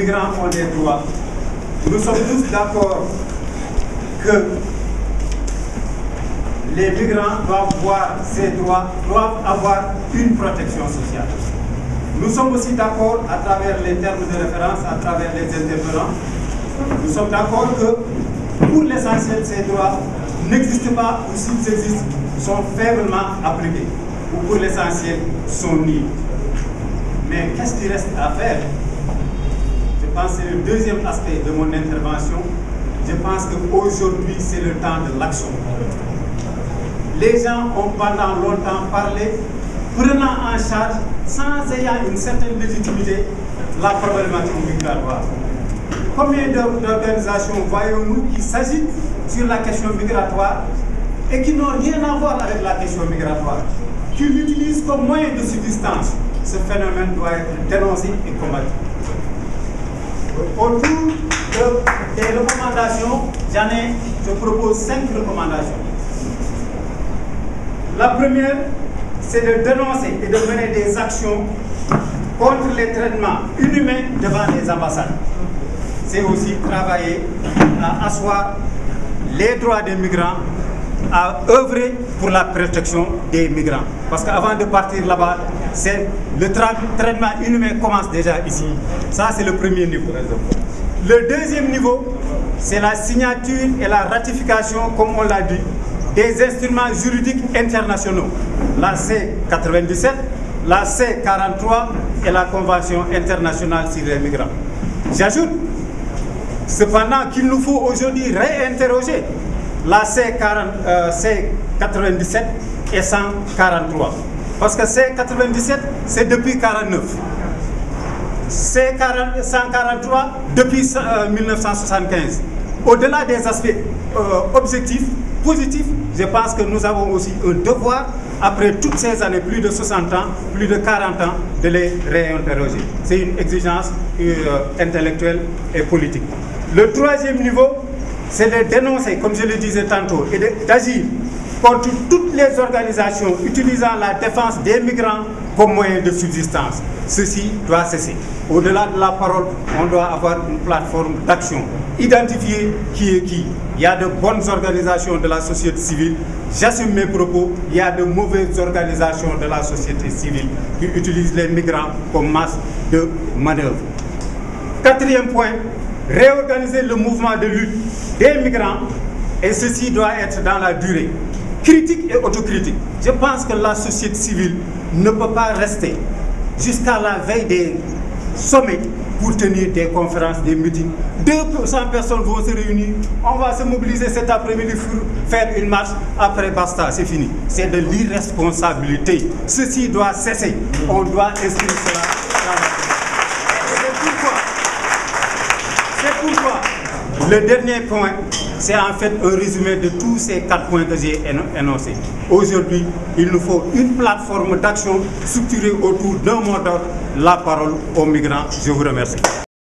migrants ont des droits. Nous sommes tous d'accord que les migrants doivent voir ces droits, doivent avoir une protection sociale. Nous sommes aussi d'accord à travers les termes de référence, à travers les intervenants. Nous sommes d'accord que pour l'essentiel, ces droits n'existent pas ou s'ils existent, sont faiblement appliqués ou pour l'essentiel sont niés. Mais qu'est-ce qui reste à faire? Je pense que c'est le deuxième aspect de mon intervention. Je pense qu'aujourd'hui, c'est le temps de l'action. Les gens ont pendant longtemps parlé, prenant en charge, sans ayant une certaine légitimité, la problématique migratoire. Combien d'organisations voyons-nous qui s'agitent sur la question migratoire et qui n'ont rien à voir avec la question migratoire, qui l'utilisent comme moyen de subsistance? Ce phénomène doit être dénoncé et combattu. Autour des recommandations, je propose 5 recommandations. La première, c'est de dénoncer et de mener des actions contre les traitements inhumains devant les ambassades. C'est aussi travailler à asseoir les droits des migrants, à œuvrer pour la protection des migrants. Parce qu'avant de partir là-bas, le traitement inhumain commence déjà ici. Ça, c'est le premier niveau. Le deuxième niveau, c'est la signature et la ratification, comme on l'a dit, des instruments juridiques internationaux. La C97, la C43 et la Convention internationale sur les migrants. J'ajoute cependant qu'il nous faut aujourd'hui réinterroger la C97 et 143. Parce que C97, c'est depuis 1949. C143, depuis 1975. Au-delà des aspects objectifs, positifs, je pense que nous avons aussi un devoir, après toutes ces années, plus de 60 ans, plus de 40 ans, de les réinterroger. C'est une exigence intellectuelle et politique. Le troisième niveau, c'est de dénoncer, comme je le disais tantôt, et d'agir contre toutes les organisations utilisant la défense des migrants comme moyen de subsistance. Ceci doit cesser. Au-delà de la parole, on doit avoir une plateforme d'action. Identifier qui est qui. Il y a de bonnes organisations de la société civile. J'assume mes propos. Il y a de mauvaises organisations de la société civile qui utilisent les migrants comme masse de manœuvre. Quatrième point, réorganiser le mouvement de lutte des migrants, et ceci doit être dans la durée. Critique et autocritique. Je pense que la société civile ne peut pas rester jusqu'à la veille des sommets pour tenir des conférences, des meetings. 200 personnes vont se réunir, on va se mobiliser cet après-midi pour faire une marche, après basta, c'est fini. C'est de l'irresponsabilité. Ceci doit cesser. On doit inscrire cela dans la C'est pourquoi le dernier point, c'est en fait un résumé de tous ces 4 points que j'ai énoncés. Aujourd'hui, il nous faut une plateforme d'action structurée autour d'un mot d'ordre, la parole aux migrants. Je vous remercie.